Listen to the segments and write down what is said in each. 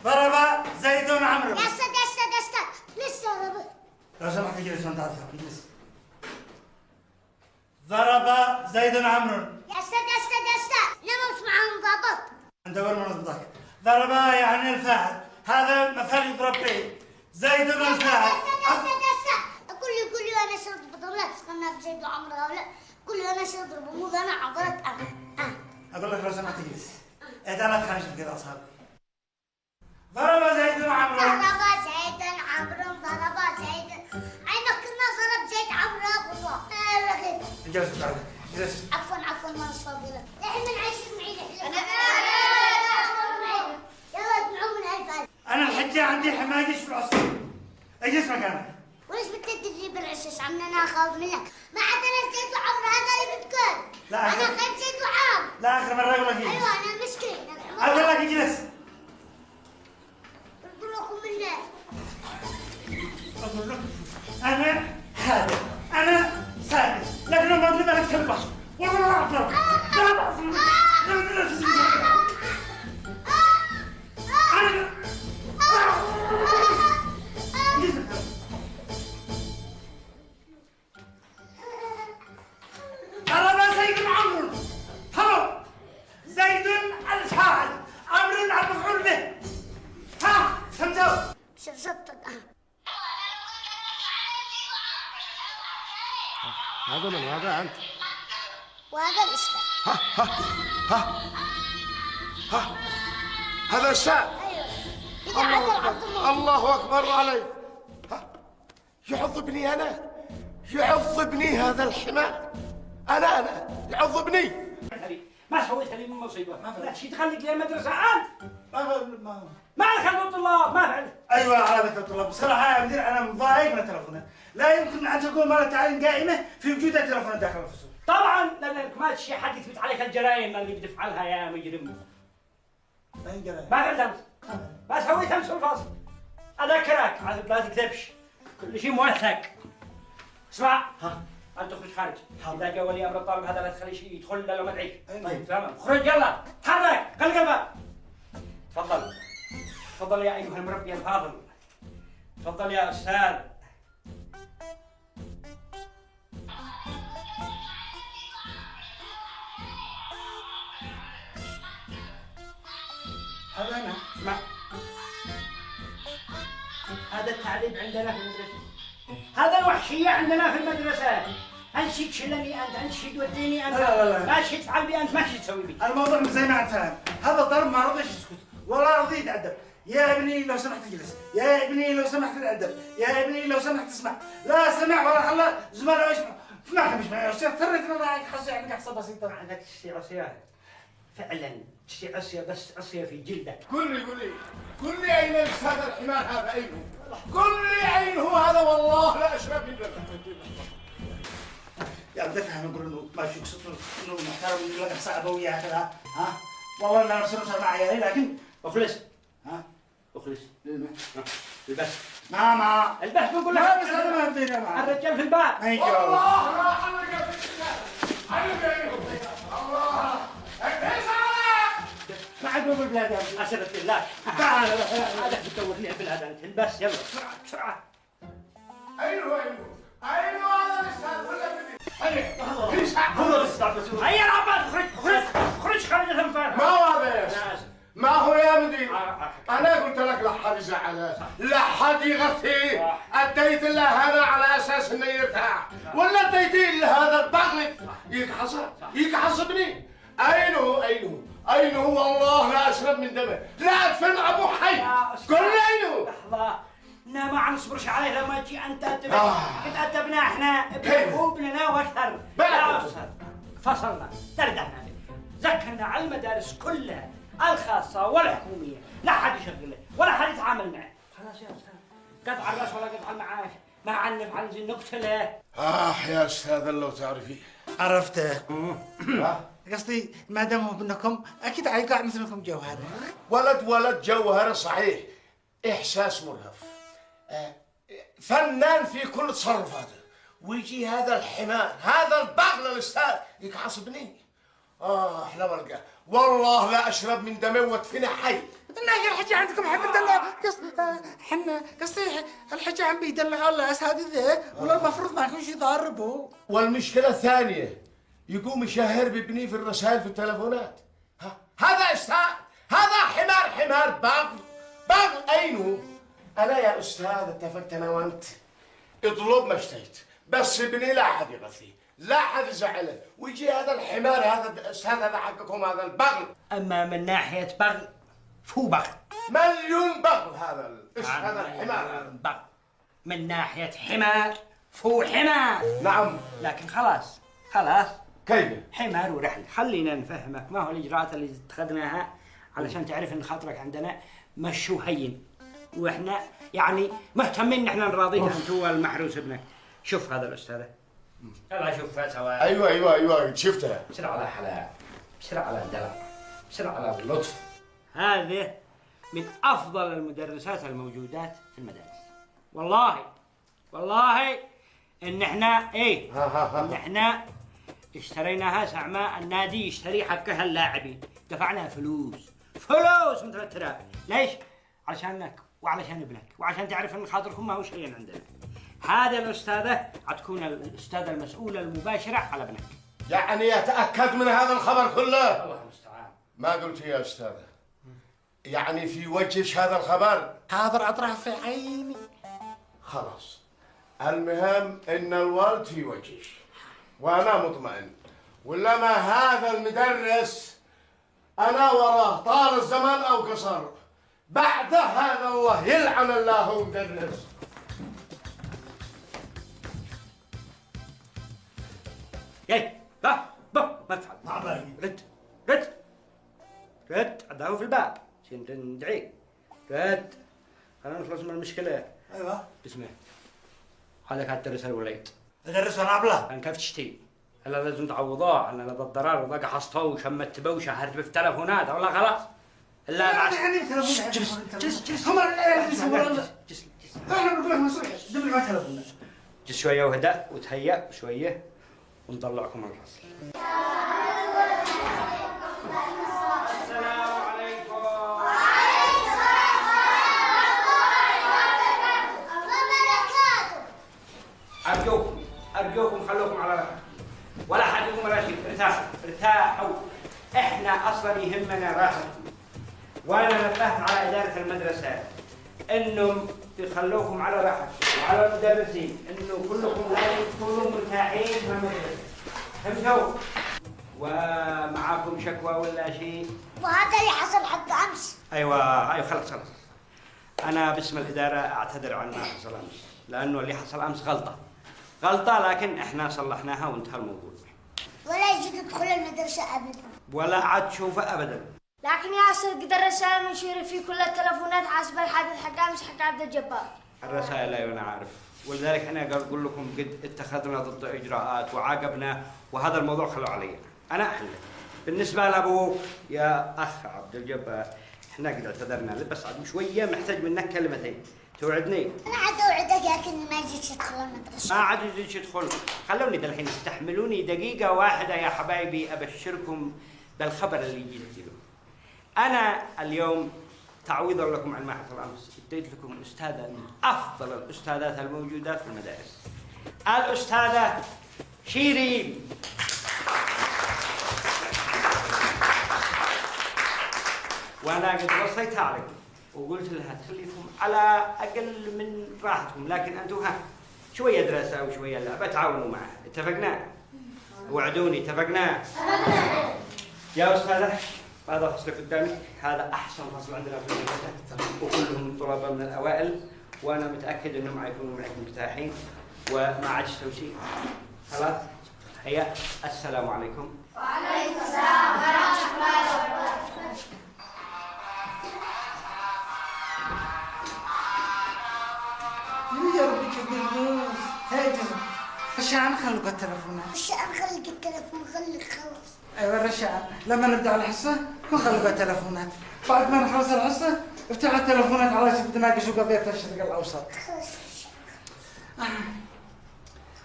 ضرب زيد عمرو. يا استاذ لسه ضرب. لو سمحت اجلس وانت عارف اجلس. ضرب زيد عمرو. يا استاذ لما مش معاهم ضابط. انت وين منضبطك؟ ضرب يعني الفاعل، هذا مثل يضرب به. زيد الفاعل. استاذ قول لي انا شو اضرب؟ لا تسخنا بزيد وعمرو هؤلاء. قول لي انا شو اضرب؟ مو انا عضلت انا. اقول لك لو سمحت اجلس. اذا لا تخرج كذا اصحابي. ضرب زيد عمرو. ضرب زيد عينك كنا ضرب زيد عمرو ابو جلس تعال جلس. عفوا ما نصفي لك الحين نعيش معي انا يلا ادعوا من الف. انا الحجه عندي حماجش في العصر. اجلس مكانك. وليش بتدري بالعشش عمنا ناخذ منك؟ ما عاد انا زيد وعمرو هذا اللي بتقول. لا انا خير زيد وعمرو. لا اخر مره اقول لك اجلس. ايوه انا مسكين. اقول لك اجلس. قلت لكم منه. أقول لك أنا حاضر، أنا ساكت، لكن ما أدري مالك تلبس، والله لا أعرف، لا أعرف، ضرب زيد عمرو، هو زيد الفاعل، عمرو المفعول به، ها فهمتوا؟ شفتك هذا من هذا أنت؟ وهذا الأستاذ. ها هذا الشعب. أيوه. الله أكبر علي. يعض ابني أنا، يعض ابني هذا الحمار. أنا يعض ابني. ما سويت لي من مصيبة، لا شي تخليك لي المدرسة أنت. ما خلوا الطلاب ما فعلت. ايوه على ذكر الطلاب، بصراحه يا مدير انا مضايق من التلفونات، لا يمكن ان تكون مره تعليم قائمه في وجود التلفونات داخل الفصول. طبعا لانك ما تشي حد يثبت عليك الجرائم اللي بتفعلها يا مجرم. ما هي جرائم. ما فعلت امس، ما سويت امس الفصل. اذكرك لا تكذبش، كل شيء موثق. اسمع انت تخرج خارج، اذا جاء ولي امر الطالب هذا لا تخلي شيء يدخل الا لو مدعيك. طيب تمام، خرج يلا تحرك خلي قلبك. تفضل يا ايها المربي الفاضل، تفضل يا استاذ. هذا انا. اسمع، هذا التعذيب عندنا في المدرسة، هذا الوحشية عندنا في المدرسة. انشي تشلني انت، انشي توديني انت. لا. ما شي تفعل بي انت، ما شي تسوي بي. الموضوع مش زي ما انت فاهم، هذا الطالب ما رضيش يسكت ولا رضي يتأدب. يا ابني لو سمحت اجلس، يا ابني لو سمحت تتأدب، يا ابني لو سمحت تسمع. لا سمع ولا خلى زملاء يسمع. ما مش معي اضطريت ان انا احس يعني قصه بسيطه. عندك تشتي عصيان فعلا، تشتي عصيه بس عصيه في جلدك. قل لي أين الأستاذ الحمار هذا؟ أين هو؟ قل لي أين هو هذا؟ والله لا أشرب من دمه. يا بدي افهم اقول انه ماشي قصته انه محترم انه لقى صعبه وياه كذا ها. والله انا نفسي مع عيالي لكن اخلص ها اخلص البس. ما البس بقول لك. لا بس انا ما بدينا معه. الرجال في الباب. ما يجي الله راح علق الله ما عاد بقول بلاد يا اسرة الله. تعال هذا بتدورني بالبلاد انت. البس يلا بسرعه. أين هو هذا الأستاذ؟ هو الاستاذ. هيا العباد خرج خارج الانفاق. ما هو هذا يا أستاذ؟ ما هو يا مدير؟ أنا قلت لك لا حد يزعله، لا حد يغثيه، أديت له هذا على أساس إنه يرتاح، ولا أديتيه لهذا البغل يكحصبني. أين هو؟ والله لا أشرب من دمه، لا أدفن أبو حي. قل لي أين هو؟ لحظة، ما نصبرش عليه لما تجي أنت قد أدبنا إحنا ابننا وأكثر. يا أستاذ فصلنا دردحنا، ذكرنا على المدارس كلها الخاصة والحكومية، لا حد يشغله ولا حد يتعامل معه. خلاص يا أستاذ، قطع الرأس ولا قطع المعاش، ما عنف عن نقتله. يا أستاذ لو تعرفي. عرفته. قصدي ما دام هو ابنكم اكيد حيقع مثلكم جوهر. ولد جوهر صحيح، إحساس مرهف، فنان في كل تصرفاته، ويجي هذا الحمار هذا البغل الأستاذ يكحصبني. احنا ورقة، والله لا أشرب من دمه وادفنه حي. لا يا الحكي عندكم حب ندلع حنا قصدي الحكي عم بيدلع على اساتذه ولا المفروض ما يكونش يضاربوا. والمشكله الثانيه يقوم يشهر بابني في الرسائل في التلفونات. هذا استاذ، هذا حمار باغل اين هو؟ انا يا استاذ اتفقت انا وانت اطلب ما اشتهيت، بس ابني لا احد يغثيه، لا احد يزعله، ويجي هذا الحمار هذا الاستاذ هذا حقكم هذا البغل. اما من ناحيه بغل فهو بغل، مليون بغل هذا هذا الحمار هذا. بغل من ناحيه حمار فهو حمار. نعم. لكن خلاص كيف؟ حمار ورحله. خلينا نفهمك ما هو الاجراءات اللي اتخذناها علشان تعرف ان خاطرك عندنا مشو هين، واحنا يعني مهتمين ان احنا نراضيك انت والمحروس ابنك. شوف هذا الاستاذه، يلا شوفها سوا. ايوه شفتها. بسرعه على حلاوه، بسرعه على الدلع، بسرعه على اللطف. هذه من افضل المدرسات الموجودات في المدارس. والله ان احنا ان احنا اشتريناها سعماء النادي يشتري حقها اللاعبين، دفعنا فلوس مترترة. ليش؟ علشانك وعلشان ابنك وعشان تعرف ان خاطركم ما هو شيء عندنا. هذه الأستاذة حتكون الأستاذة المسؤولة المباشرة على ابنك. يعني يتأكد من هذا الخبر كله؟ الله المستعان. ما قلت يا أستاذة، يعني في وجهش هذا الخبر؟ حاضر أطرح في عيني. خلاص، المهم إن الوالد في وجهش وأنا مطمئن، ولا ما هذا المدرس أنا وراه طال الزمان أو قصر، بعد هذا الله يلعن الله مدرس. ياي ما تفعل. رد عداه في الباب ندعي. رد خلينا نخلص من المشكلة. ايوه اسمع، هذاك هتدرس الوليد ادرس وانا ابله كان كيف تشتي هلا لازم تعوضوه. انا لذا الضرر ذاك حصته وشمت به وشهرت في تلفونات ولا خلاص. لا يعني جلس هم احنا بنقول لك مسؤول دبل ما تلفوننا. جلس شويه وهدأ وتهيأ شويه ونطلعكم من الفصل. السلام عليكم. وعليكم السلام ورحمة الله وبركاته. أرجوكم خلوكم على راحتكم ولا حد يقوم ولا شيء. ارتاحوا. احنا اصلا يهمنا راحتكم، وانا نبهت على اداره المدرسه انهم يخلوكم على راحتكم وعلى المدرسين انه كلكم لازم تكونوا مرتاحين في المدرسه. فهمتوا؟ ومعاكم شكوى ولا شيء؟ وهذا اللي حصل حق امس. ايوه خلص. انا باسم الاداره اعتذر عن ما حصل امس، لانه اللي حصل امس غلطه لكن احنا صلحناها وانتهى الموضوع. ولا يجي تدخل المدرسة ابدا ولا عاد تشوفه ابدا. لكن يا صدق الرسائل منشورة في كل التلفونات حسب الحادث حق امس حق عبد الجبار. الرسائل ايوه انا عارف، ولذلك انا اقول لكم قد اتخذنا ضد اجراءات وعاقبنا، وهذا الموضوع خلوا علي انا احله. بالنسبه لابوك يا اخ عبد الجبار احنا قد اعتذرنا، بس عاد شويه محتاج منك كلمتين توعدني. انا عاد اوعدك لكن ما جيتش ادخل المدرسة. ما عاد يجيش يدخل. خلوني الحين استحملوني دقيقه واحده يا حبايبي ابشركم بالخبر اللي جيت له. انا اليوم تعويضا لكم عن ما حصل امس اديت لكم استاذه من افضل الاستاذات الموجودات في المدارس، الاستاذه شيرين. وانا قد وصيتها عليكم وقلت لها تخليكم على اقل من راحتكم، لكن انتم شويه دراسه وشويه لعبه تعاونوا معها. اتفقنا؟ وعدوني. اتفقنا؟ يا استاذه هذا فصلك قدامك، هذا احسن فصل عندنا في المدرسه وكلهم طلبه من الاوائل، وانا متاكد انهم حيكونوا معك مرتاحين وما عادش تسوي شيء. خلاص؟ هيا السلام عليكم. وعليكم السلام ورحمة الله وبركاته. يا ربي كبير هاجم رشان خلق التلفونات. رشان خلق التلفون خلص. ايوه رشان لما نبدا الحصه كون خلقوا التلفونات، بعد ما نخلص الحصه افتحوا التلفونات على شي بدنا نناقشوا قضيه الشرق الاوسط.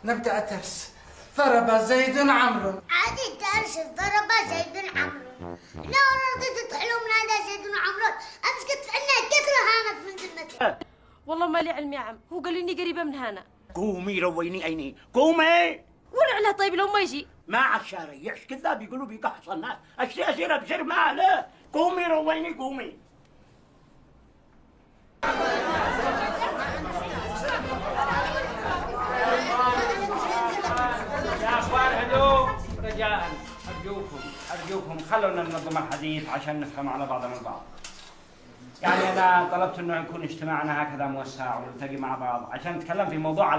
نبدا الدرس. ضرب زيد عمرو. عادي تعرف ضرب زيد عمرو. لا رضيت تحلو من هذا زيد عمرو. امس كنت عندنا كثره هانت من ذمتك. والله ما لي علم يا عم، هو قال لي اني قريبه من هنا. قومي رويني عيني، قومي. ولا عليه طيب لو ما يجي؟ ما عاد شاريعش كذاب يقولوا بيقحص الناس، أسير أبشر ما له. قومي رويني قومي. يا اخوان هدوء رجاء، ارجوكم خلونا ننظم الحديث عشان نفهم على بعضنا البعض. يعني انا طلبت انه يكون اجتماعنا هكذا موسع ونلتقي مع بعض عشان نتكلم في موضوع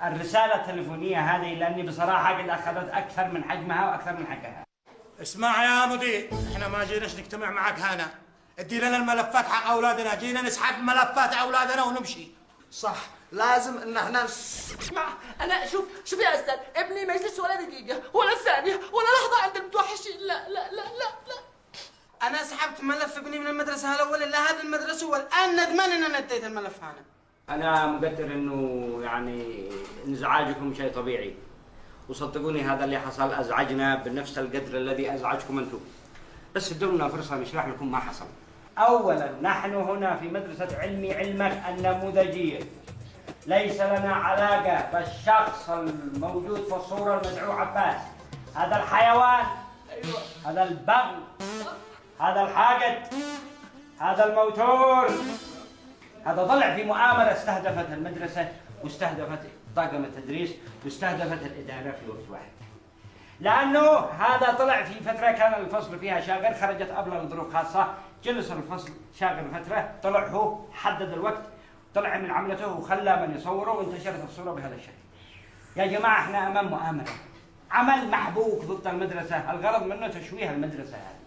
الرساله التليفونيه هذه، لاني بصراحه قد اخذت اكثر من حجمها واكثر من حقها. اسمع يا مدير، احنا ما جيناش نجتمع معك هنا. ادي لنا الملفات حق اولادنا، جينا نسحب ملفات اولادنا ونمشي. صح، لازم ان احنا اسمع، انا شوف يا استاذ، ابني ما يجلس ولا دقيقه ولا ثانيه ولا لحظه عند المتوحشين. لا لا لا لا لا. أنا سحبت ملف ابني من المدرسة الأولى لهذه المدرسة، والآن ندمان إن أنا اديت الملف هذا. أنا مقدر إنه يعني انزعاجكم شيء طبيعي، وصدقوني هذا اللي حصل أزعجنا بنفس القدر الذي أزعجكم أنتم. بس ادونا فرصة نشرح لكم ما حصل. أولاً نحن هنا في مدرسة علمي علمك النموذجية، ليس لنا علاقة بالشخص الموجود في الصورة المدعو عباس. هذا الحيوان، هذا البغل، هذا الحاقد، هذا الموتور، هذا ضلع في مؤامرة استهدفت المدرسة واستهدفت طاقم التدريس واستهدفت الإدارة في وقت واحد. لأنه هذا طلع في فترة كان الفصل فيها شاغر، خرجت أبلة لظروف خاصة، جلس الفصل شاغر فترة، طلع هو حدد الوقت، طلع من عملته وخلى من يصوره وانتشرت الصورة بهذا الشكل. يا جماعة احنا أمام مؤامرة، عمل محبوك ضد المدرسة، الغرض منه تشويه المدرسة هذه.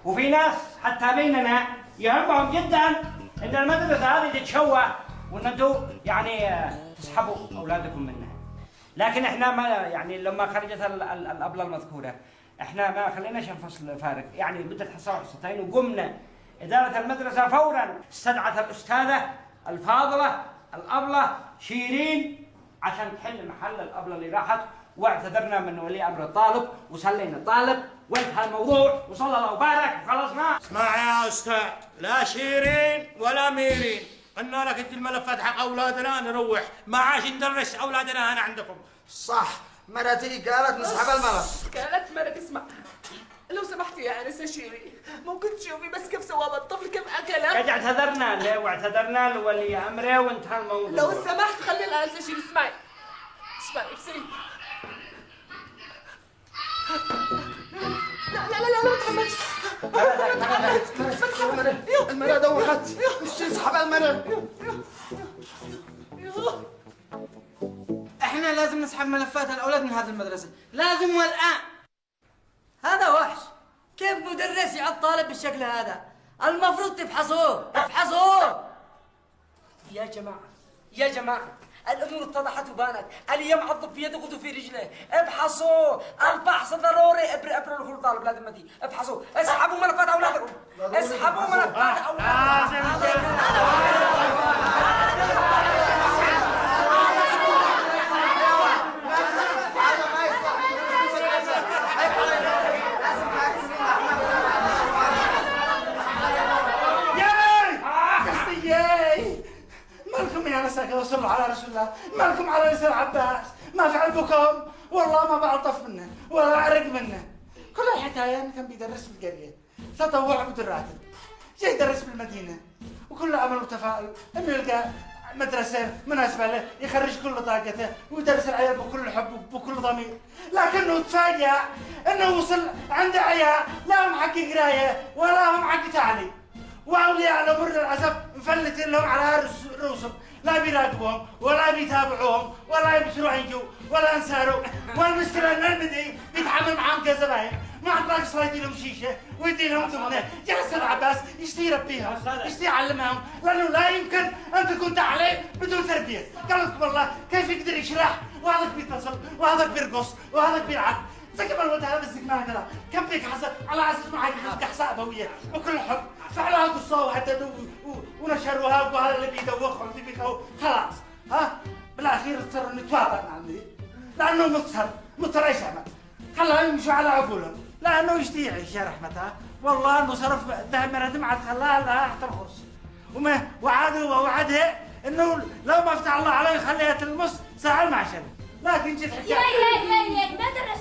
وفي ناس حتى بيننا يهمهم جدا ان المدرسه هذه تتشوه وان انتم يعني تسحبوا اولادكم منها. لكن احنا ما يعني لما خرجت الابله المذكوره احنا ما خليناش الفصل فارغ، يعني مده حصه وحصتين، وقمنا اداره المدرسه فورا استدعت الاستاذه الفاضله الابله شيرين عشان تحل محل الابله اللي راحت، واعتذرنا من ولي امر الطالب وسلينا الطالب وانتهى الموضوع وصلى الله وبارك وخلصنا. اسمع يا استاذ، لا شيرين ولا ميرين، قلنا لك ادي الملفات حق اولادنا نروح، ما عاش ندرس اولادنا هنا عندكم. صح، مرتي قالت نسحب الملف. قالت مرت اسمع، لو سمحتي يا انسه شيري، ممكن تشوفي بس كيف سوى الطفل كيف اكله؟ قد اعتذرنا له واعتذرنا لولي امره وانتهى الموضوع. لو سمحت خلي الانسه شيري. اسمعي ابصري. لا محمد. المرأة دوخت، مش نسحب المرأة. احنا لازم نسحب ملفات الاولاد من هذه المدرسة، لازم والآن. هذا وحش، كيف مدرس يعض طالب بالشكل هذا؟ المفروض تفحصوه. يا جماعة الأمور اتضحت وبانت، اليوم عضب في يده غدو في رجله، ابحثوا، الفحص ضروري. ابروا لكل طالب لازم مدي، ابحثوا، اسحبوا ملفات أولادكم، اسحبوا ملفات أولادكم. مالكم يا نساك وصلوا على رسول الله، مالكم على لسان عباس، ما فعل بكم، والله ما بعطف منه ولا أعرق منه. كل الحكاية إنه كان بيدرس في القرية، تطوع بدون راتب، جاي يدرس بالمدينة، وكل أمل وتفاؤل إنه يلقى مدرسة مناسبة له يخرج كل طاقته ويدرس العيال بكل حب وبكل ضمير، لكنه تفاجأ إنه وصل عند عيال لا هم حق قراية ولا هم حق تعليم، واولياء الامور للاسف مفلتين لهم على رؤوسهم، لا بيراقبوهم ولا بيتابعوهم ولا يبصروا يجوا ولا انساروا، والمشكله ان المدي بيتعامل معاهم كزباين، ما عاد ناقص يدي لهم شيشه ويدي لهم ثمنه، جلس العباس يشتي يربيهم، يشتي يعلمهم، لانه لا يمكن ان تكون تعليم بدون تربيه، قال لكم الله كيف يقدر يشرح وهذاك بيتصل وهذاك بيرقص وهذاك بيلعب، زي ما الولد هذا بزق ما كذا، كم بيك حسب على اساس ما حيحقق احصاء ابويه وكل حب، فعلوها قصوا وحددوا ونشروها وهذا اللي بيدوخهم اللي بيكوا خلاص، ها بالاخير اضطروا نتواطئ مع المدير، لانه مضطر ايش يعمل؟ خلاهم يمشوا على عقولهم، لانه يشتي يعيش يا رحمتها، والله انه صرف ذهب من دمعة خلاها لها تحت الخرس، وعدها انه لو ما فتح الله عليه يخليها تلمس ساعة المعشر، لكن جيت حكاية يا ما درس